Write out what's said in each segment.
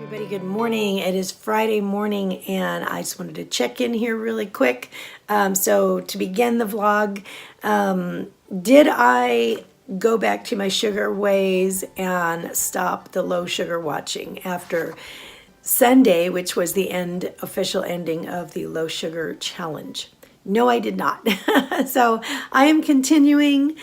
Everybody, good morning. It is Friday morning and I just wanted to check in here really quick. So to begin the vlog, did I go back to my sugar ways and stop the low sugar watching after Sunday, which was the official ending of the low sugar challenge? No, I did not. So I am continuing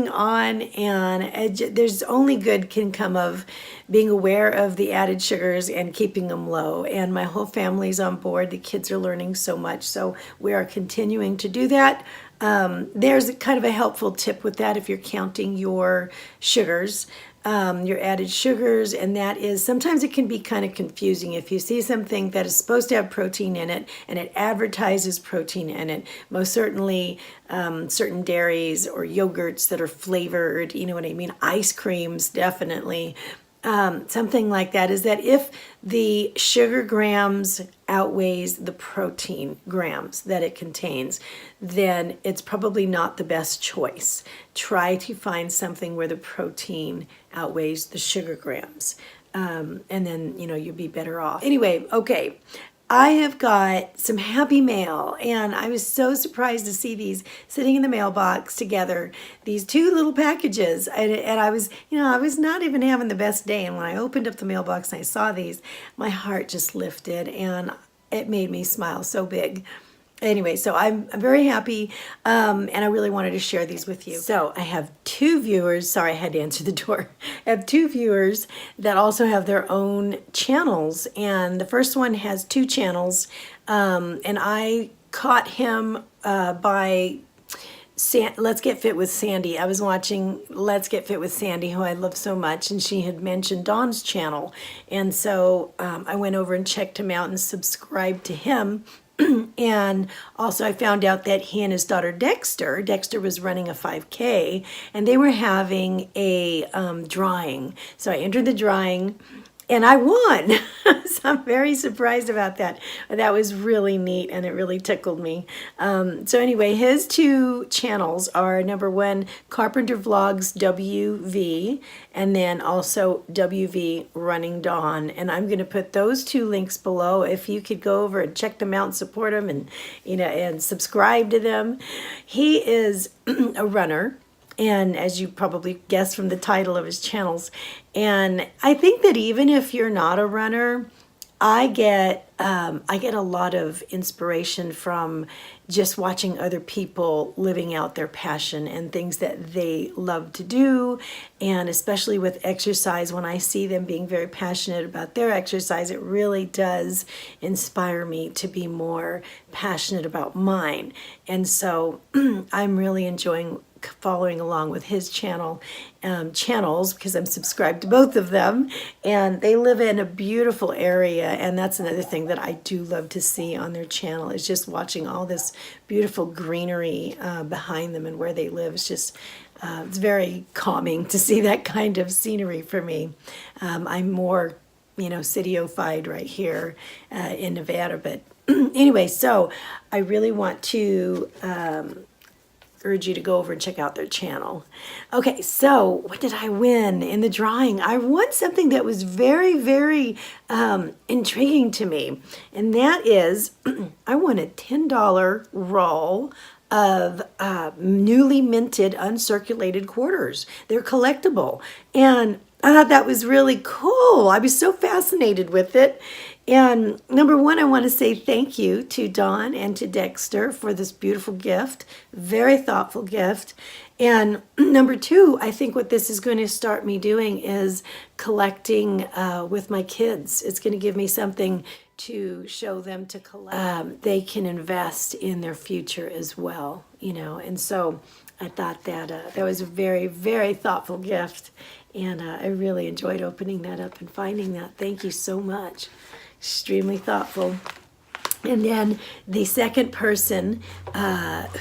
on, and there's only good can come of being aware of the added sugars and keeping them low. And my whole family's on board. The kids are learning so much, so we are continuing to do that. There's kind of a helpful tip with that if you're counting your sugars. Your added sugars, and that is sometimes it can be kind of confusing if you see something that is supposed to have protein in it and it advertises protein in it. Most certainly certain dairies or yogurts that are flavored, you know what I mean, ice creams, definitely. Something like that is that if the sugar grams outweighs the protein grams that it contains, then it's probably not the best choice. Try to find something where the protein outweighs the sugar grams, and then you'll be better off. Anyway, okay, I have got some happy mail, and I was so surprised to see these sitting in the mailbox together, these two little packages, and I was not even having the best day, and when I opened up the mailbox and I saw these, my heart just lifted, and it made me smile so big. Anyway, so I'm very happy, and I really wanted to share these with you. So I have two viewers. Sorry, I had to answer the door. I have two viewers that also have their own channels, and the first one has two channels, and I caught him by Let's Get Fit with Sandy. I was watching Let's Get Fit with Sandy, who I love so much, and she had mentioned Dawn's channel, and so I went over and checked him out and subscribed to him. And also I found out that he and his daughter Dexter was running a 5K, and they were having a drawing. So I entered the drawing and I won. So I'm very surprised about that. That was really neat, and it really tickled me. So anyway, his two channels are number one, Carpenter Vlogs WV, and then also WV Running Dawn. And I'm going to put those two links below. If you could go over and check them out and support them, and and subscribe to them. He is a runner, and as you probably guessed from the title of his channels, and I think that even if you're not a runner, I get a lot of inspiration from just watching other people living out their passion and things that they love to do, and especially with exercise, when I see them being very passionate about their exercise, it really does inspire me to be more passionate about mine. And so I'm really enjoying following along with his channels, because I'm subscribed to both of them, and they live in a beautiful area, and that's another thing that I do love to see on their channel, is just watching all this beautiful greenery behind them and where they live. It's just it's very calming to see that kind of scenery for me. I'm more cityofied right here in Nevada, but anyway, so I really want to urge you to go over and check out their channel. Okay, so what did I win in the drawing? I won something that was very, very intriguing to me, and that is I won a $10 roll of newly minted uncirculated quarters. They're collectible, and I thought that was really cool. I was so fascinated with it. And number one, I want to say thank you to Dawn and to Dexter for this beautiful gift, very thoughtful gift. And number two, I think what this is going to start me doing is collecting with my kids. It's going to give me something to show them to collect. They can invest in their future as well, and so I thought that that was a very, very thoughtful gift, and I really enjoyed opening that up and finding that. Thank you so much. Extremely thoughtful. And then the second person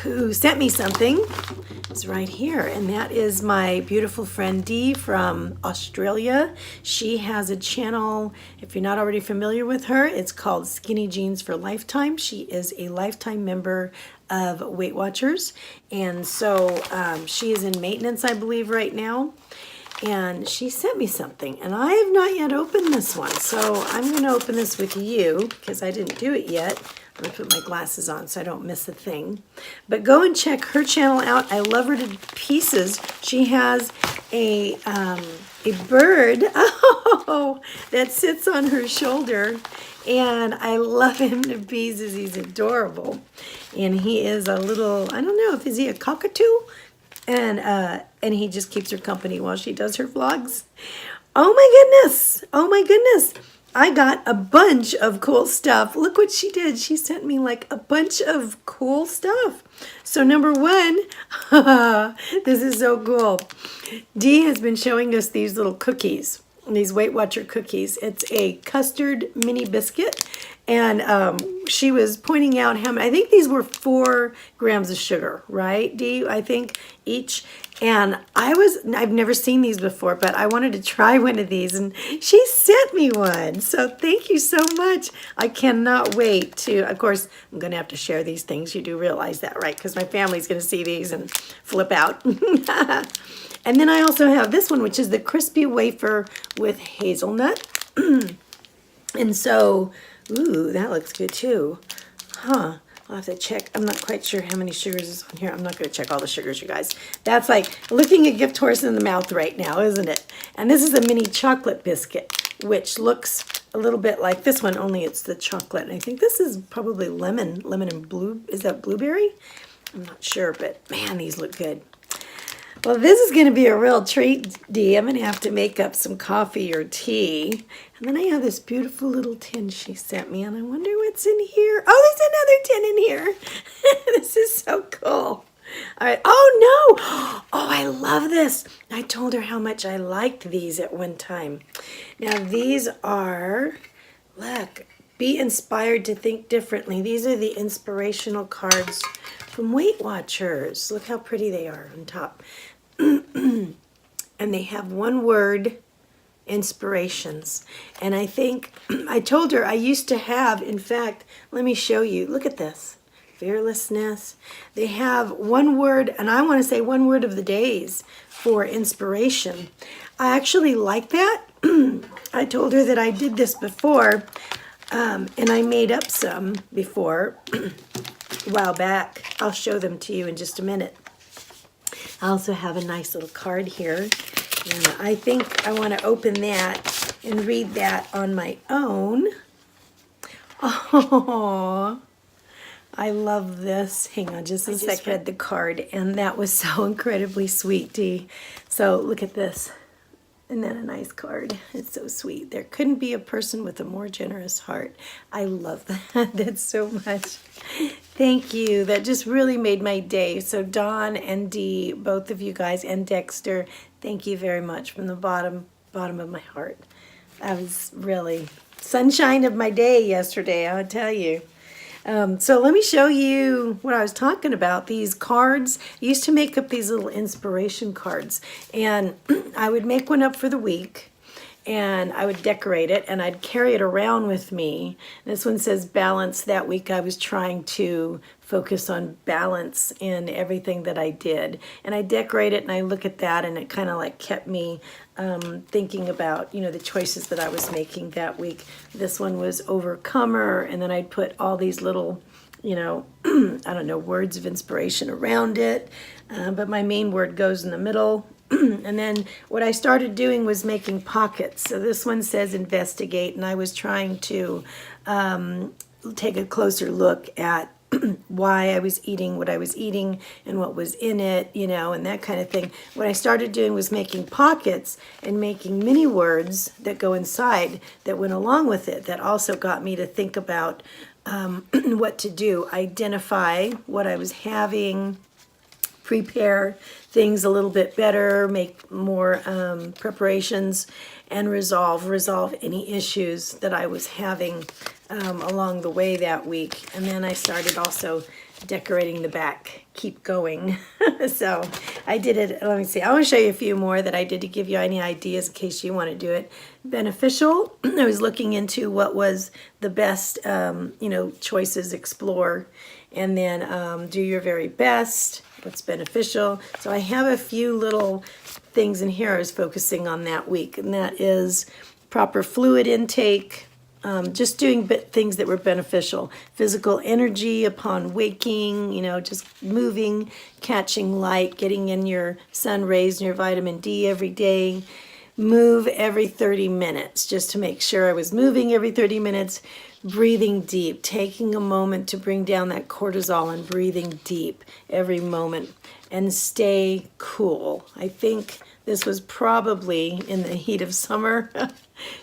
who sent me something is right here, and that is my beautiful friend Dee from Australia. She has a channel, if you're not already familiar with her, it's called Skinny Jeans for Lifetime. She is a lifetime member of Weight Watchers, and so she is in maintenance, I believe, right now. and she sent me something, and I have not yet opened this one. So I'm going to open this with you because I didn't do it yet. I'm going to put my glasses on so I don't miss a thing. But go and check her channel out. I love her to pieces. She has a bird that sits on her shoulder, and I love him to pieces. He's adorable. And he is a little, I don't know, is he a cockatoo? And he just keeps her company while she does her vlogs. Oh my goodness. Oh my goodness. I got a bunch of cool stuff. Look what she did. She sent me like a bunch of cool stuff. So number one, this is so cool. Dee has been showing us these little cookies, these Weight Watcher cookies. It's a custard mini biscuit. And she was pointing out how many, I think these were 4 grams of sugar, right, Dee? I think each. And I've never seen these before, but I wanted to try one of these, and she sent me one. So thank you so much. I cannot wait to, of course, I'm going to have to share these things. You do realize that, right? Because my family's going to see these and flip out. And then I also have this one, which is the crispy wafer with hazelnut. And so, ooh, that looks good too. Huh. I'll have to check. I'm not quite sure how many sugars is on here. I'm not going to check all the sugars, you guys. That's like looking a gift horse in the mouth right now, isn't it? And this is a mini chocolate biscuit, which looks a little bit like this one, only it's the chocolate. And I think this is probably lemon and blue. Is that blueberry? I'm not sure, but man, these look good. Well, this is going to be a real treat, Dee. I'm going to have to make up some coffee or tea. And then I have this beautiful little tin she sent me, and I wonder what's in here. Oh, there's another tin in here. This is so cool. All right. Oh, no. Oh, I love this. I told her how much I liked these at one time. Now, these are, look, be inspired to think differently. These are the inspirational cards from Weight Watchers. Look how pretty they are on top. And they have one word inspirations. And I think, I told her I used to have, in fact, let me show you. Look at this. Fearlessness. They have one word, and I want to say one word of the days for inspiration. I actually like that. I told her that I did this before, and I made up some before a while back. I'll show them to you in just a minute. I also have a nice little card here, and I think I want to open that and read that on my own. Oh, I love this. Hang on just a second. I just read the card, and that was so incredibly sweet, Dee. So look at this. Isn't that a nice card? It's so sweet. There couldn't be a person with a more generous heart. I love that. That's so much. Thank you. That just really made my day. So Dawn and Dee, both of you guys, and Dexter, thank you very much from the bottom of my heart. That was really sunshine of my day yesterday, I'll tell you. So let me show you what I was talking about. These cards, I used to make up these little inspiration cards, and I would make one up for the week, and I would decorate it, and I'd carry it around with me. This one says balance. That week I was trying to focus on balance in everything that I did. And I decorate it, and I look at that, and it kind of like kept me thinking about, you know, the choices that I was making that week. This one was overcomer, and then I'd put all these little, you know, I don't know, words of inspiration around it. But my main word goes in the middle. And then what I started doing was making pockets. So this one says investigate, and I was trying to take a closer look at why I was eating what I was eating and what was in it, you know, and that kind of thing. What I started doing was making pockets and making mini words that go inside that went along with it. That also got me to think about what to do, identify what I was having, prepare things a little bit better, make more preparations, and resolve any issues that I was having along the way that week. And then I started also decorating the back. Keep going. So I did it. Let me see. I want to show you a few more that I did to give you any ideas in case you want to do it. Beneficial. I was looking into what was the best, you know, choices, explore, and then do your very best. What's beneficial. So I have a few little things in here I was focusing on that week, and that is proper fluid intake, just doing things that were beneficial. Physical energy upon waking, just moving, catching light, getting in your sun rays and your vitamin D every day. Move every 30 minutes, just to make sure I was moving every 30 minutes. Breathing deep, taking a moment to bring down that cortisol and breathing deep every moment. And stay cool. I think this was probably in the heat of summer.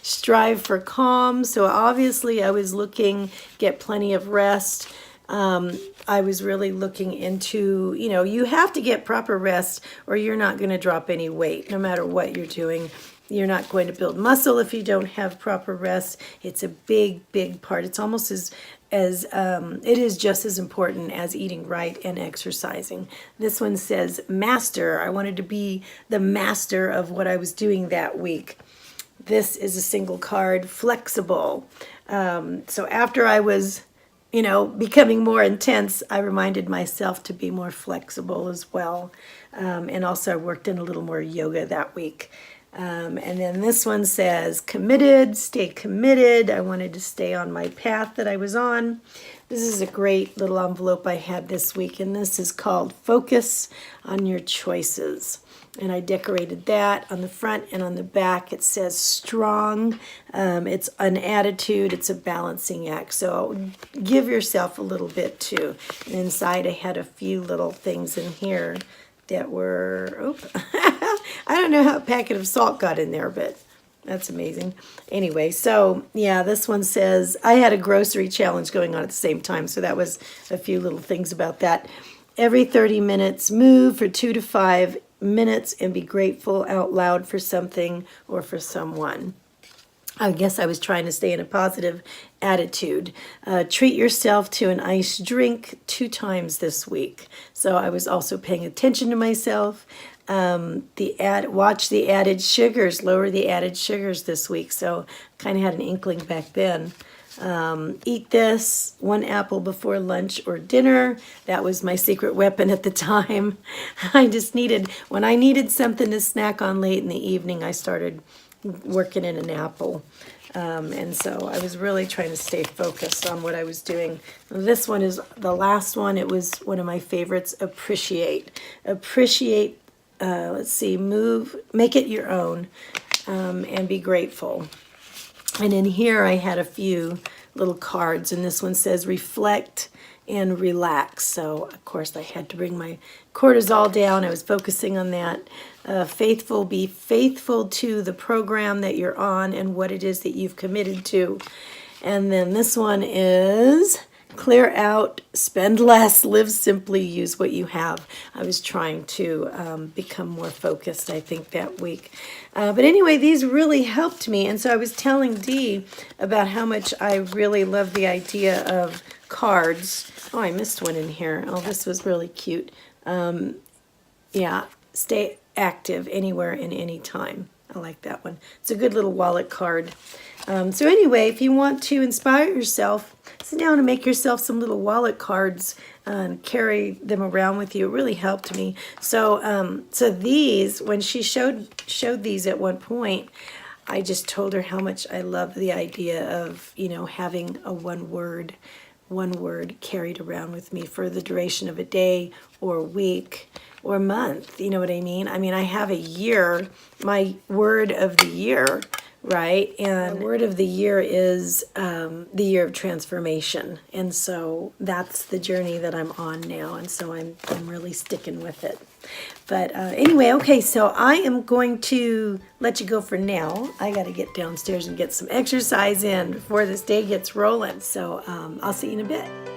Strive for calm. So obviously I was looking, get plenty of rest. I was really looking into, you have to get proper rest or you're not going to drop any weight, no matter what you're doing. You're not going to build muscle if you don't have proper rest. It's a big, big part. It's almost as it is just as important as eating right and exercising. This one says master. I wanted to be the master of what I was doing that week. This is a single card, flexible. So after I was, becoming more intense, I reminded myself to be more flexible as well. And also I worked in a little more yoga that week. And then this one says committed, stay committed. I wanted to stay on my path that I was on. This is a great little envelope I had this week, and this is called Focus on Your Choices. And I decorated that on the front and on the back. It says strong. It's an attitude. It's a balancing act. So give yourself a little bit too. And inside I had a few little things in here that were, I don't know how a packet of salt got in there, but that's amazing. Anyway, so yeah, this one says, I had a grocery challenge going on at the same time, so that was a few little things about that. Every 30 minutes, move for 2 to 5 minutes and be grateful out loud for something or for someone. I guess I was trying to stay in a positive attitude. Treat yourself to an iced drink 2 times this week. So I was also paying attention to myself. Watch the added sugars, lower the added sugars this week. So kind of had an inkling back then. Eat this 1 apple before lunch or dinner. That was my secret weapon at the time. When I needed something to snack on late in the evening, I started working in an apple. And so I was really trying to stay focused on what I was doing. This one is the last one. It was one of my favorites, appreciate. Appreciate, move, make it your own, and be grateful. And in here I had a few little cards, and this one says reflect and relax. So of course I had to bring my cortisol down. I was focusing on that. Be faithful to the program that you're on and what it is that you've committed to. And then this one is clear out, spend less, live simply, use what you have. I was trying to become more focused, I think, that week. But anyway, these really helped me. And so I was telling Dee about how much I really love the idea of cards. Oh, I missed one in here. Oh, this was really cute. Yeah, stay active anywhere and any time. I like that one. It's a good little wallet card. So anyway, if you want to inspire yourself, sit down and make yourself some little wallet cards and carry them around with you. It really helped me. So these, when she showed these at one point, I just told her how much I love the idea of, having a one word carried around with me for the duration of a day or a week or a month. You know what I mean? I have a year, my word of the year, right? And the word of the year is the year of transformation. And so that's the journey that I'm on now. And so I'm really sticking with it. But anyway, okay, so I am going to let you go for now. I got to get downstairs and get some exercise in before this day gets rolling. So I'll see you in a bit.